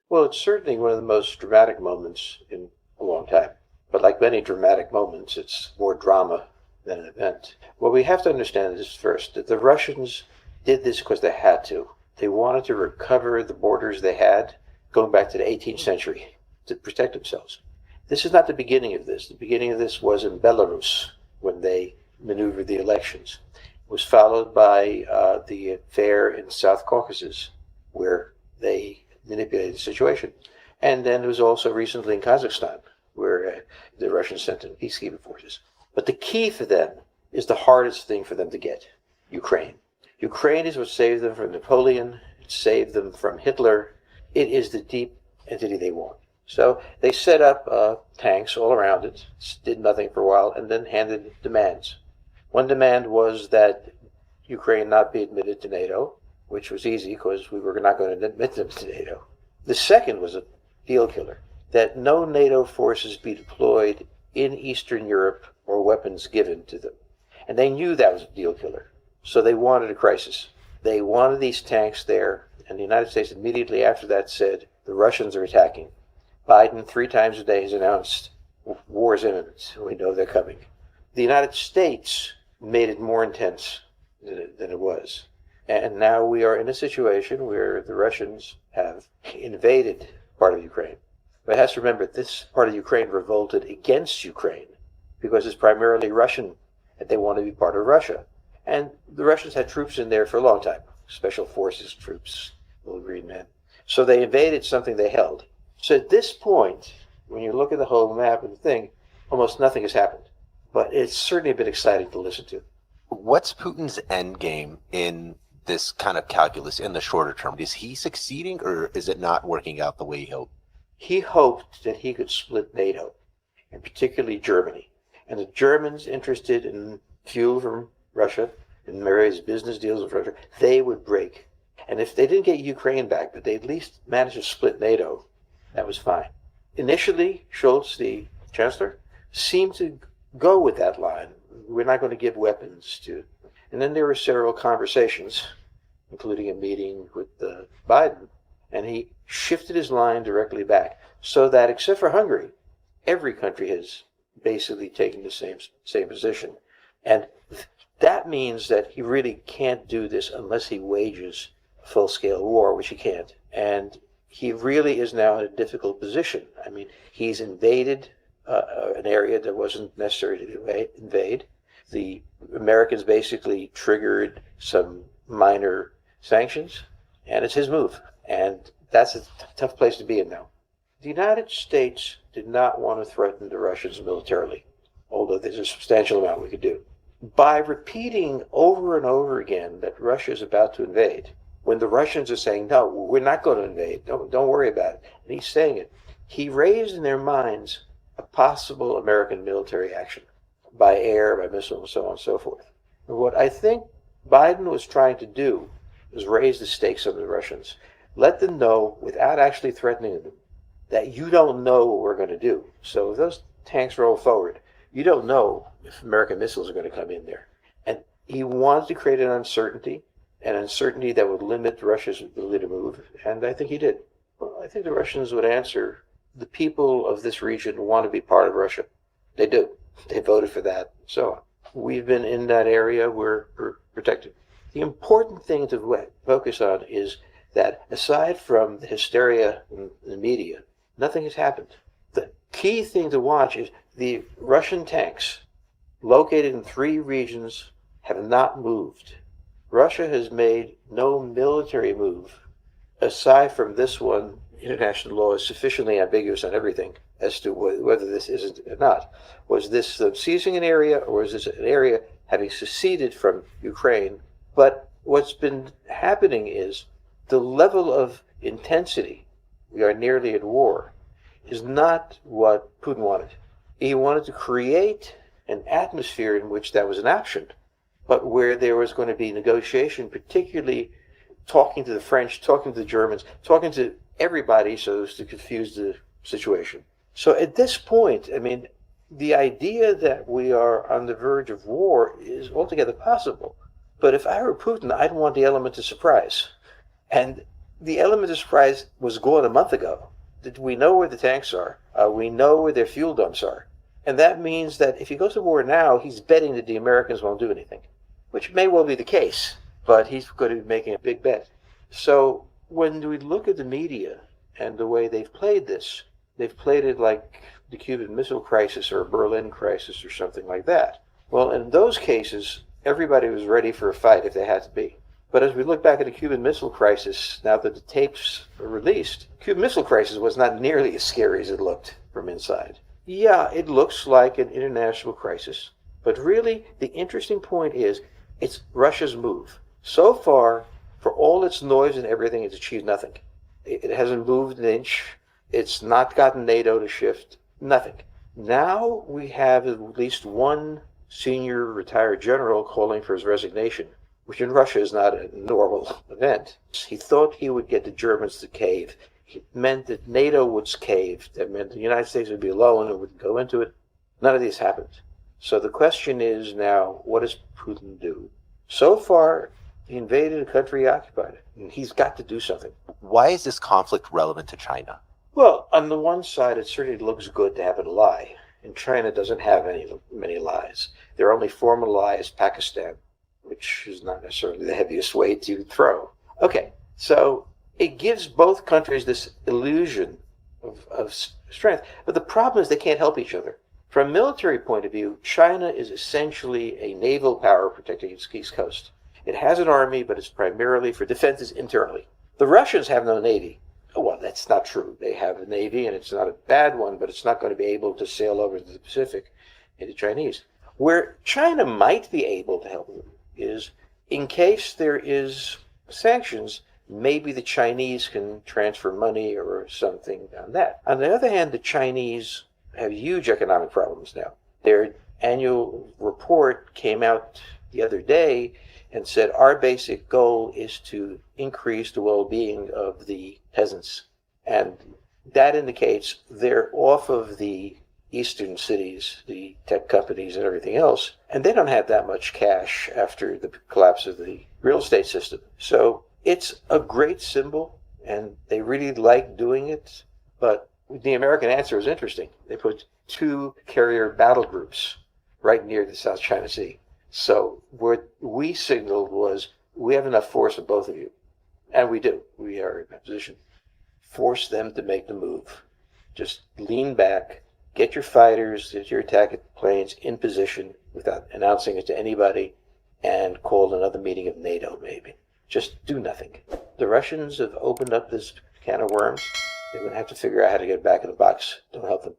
Well, it's certainly one of the most dramatic moments in a long time. But like many dramatic moments, it's more drama than an event. What we have to understand is first that the Russians did this because they had to. They wanted to recover the borders they had going back to the 18th century to protect themselves. This is not the beginning of this. The beginning of this was in Belarus when they maneuvered the elections. It was followed by the affair in South Caucasus, where they manipulated the situation. And then it was also recently in Kazakhstan, where the Russians sent in peacekeeping forces. But the key for them is the hardest thing for them to get, Ukraine. Ukraine is what saved them from Napoleon. It saved them from Hitler. It is the deep entity they want. So they set up tanks all around it, did nothing for a while, and then handed demands. One demand was that Ukraine not be admitted to NATO, which was easy because we were not going to admit them to NATO. The second was a deal killer, that no NATO forces be deployed in Eastern Europe or weapons given to them. And they knew that was a deal killer, so they wanted a crisis. They wanted these tanks there, and the United States immediately after that said, the Russians are attacking. Biden 3 times a day has announced war is imminent. We know they're coming. The United States made it more intense than it was. And now we are in a situation where the Russians have invaded part of Ukraine. But it has to remember, this part of Ukraine revolted against Ukraine because it's primarily Russian, and they want to be part of Russia. And the Russians had troops in there for a long time, special forces troops, little green men. So they invaded something they held. So at this point, when you look at the whole map and the thing, almost nothing has happened. But it's certainly been exciting to listen to. What's Putin's end game in this kind of calculus in the shorter term? Is he succeeding, or is it not working out the way he hoped? He hoped that he could split NATO, and particularly Germany. And the Germans interested in fuel from Russia and various business deals with Russia, they would break. And if they didn't get Ukraine back, but they at least managed to split NATO, that was fine. Initially, Scholz, the chancellor, seemed to go with that line. We're not going to give weapons to. And then there were several conversations, including a meeting with Biden, and he shifted his line directly back. So that, except for Hungary, every country has basically taken the same position. And that means that he really can't do this unless he wages a full-scale war, which he can't. And he really is now in a difficult position. I mean, he's invaded an area that wasn't necessary to invade. The Americans basically triggered some minor sanctions, and it's his move. And that's a tough place to be in now. The United States did not want to threaten the Russians militarily, although there's a substantial amount we could do. By repeating over and over again that Russia is about to invade, when the Russians are saying, no, we're not going to invade, don't worry about it, and he's saying it, he raised in their minds a possible American military action by air, by missile, and so on and so forth. And what I think Biden was trying to do was raise the stakes of the Russians. Let them know, without actually threatening them, that you don't know what we're going to do. So if those tanks roll forward, you don't know if American missiles are going to come in there. And he wanted to create an uncertainty that would limit Russia's ability to move, and I think he did. Well, I think the Russians would answer, the people of this region want to be part of Russia. They do. They voted for that, so on. We've been in that area, we're protected. The important thing to focus on is that aside from the hysteria in the media, nothing has happened. The key thing to watch is the Russian tanks located in 3 regions have not moved. Russia has made no military move. Aside from this one, international law is sufficiently ambiguous on everything as to whether this isn't or not. Was this seizing an area, or was this an area having seceded from Ukraine? But what's been happening is the level of intensity, we are nearly at war, is not what Putin wanted. He wanted to create an atmosphere in which that was an option, but where there was going to be negotiation, particularly talking to the French, talking to the Germans, talking to everybody so as to confuse the situation. So at this point, I mean, the idea that we are on the verge of war is altogether possible. But if I were Putin, I'd want the element of surprise. And the element of surprise was gone a month ago. We know where the tanks are. We know where their fuel dumps are. And that means that if he goes to war now, he's betting that the Americans won't do anything, which may well be the case, but he's going to be making a big bet. So when we look at the media and the way they've played this, they've played it like the Cuban Missile Crisis or Berlin Crisis or something like that. Well, in those cases, everybody was ready for a fight if they had to be. But as we look back at the Cuban Missile Crisis, now that the tapes are released, Cuban Missile Crisis was not nearly as scary as it looked from inside. Yeah, it looks like an international crisis, but really the interesting point is it's Russia's move. So far, for all its noise and everything, it's achieved nothing. It hasn't moved an inch. It's not gotten NATO to shift. Nothing. Now we have at least one senior retired general calling for his resignation, which in Russia is not a normal event. He thought he would get the Germans to cave. It meant that NATO would cave. That meant the United States would be alone and wouldn't go into it. None of these happened. So the question is now, what does Putin do? So far, he invaded a country he occupied, and he's got to do something. Why is this conflict relevant to China? Well, on the one side, it certainly looks good to have a lie, and China doesn't have many lies. Their only formal lie is Pakistan, which is not necessarily the heaviest weight to throw. Okay, so it gives both countries this illusion of strength, but the problem is they can't help each other. From a military point of view, China is essentially a naval power protecting its east coast. It has an army, but it's primarily for defenses internally. The Russians have no navy. Well, that's not true. They have a navy, and it's not a bad one, but it's not going to be able to sail over to the Pacific into Chinese. Where China might be able to help them is in case there is sanctions, maybe the Chinese can transfer money or something on that. On the other hand, the Chinese have huge economic problems now. Their annual report came out the other day and said our basic goal is to increase the well-being of the peasants. And that indicates they're off of the eastern cities, the tech companies and everything else, and they don't have that much cash after the collapse of the real estate system. So it's a great symbol, and they really like doing it, but the American answer is interesting. They put 2 carrier battle groups right near the South China Sea. So what we signaled was, we have enough force for both of you. And we do. We are in that position. Force them to make the move. Just lean back, get your fighters, get your attack planes in position without announcing it to anybody, and call another meeting of NATO maybe. Just do nothing. The Russians have opened up this can of worms. They're going to have to figure out how to get back in the box. Don't help them.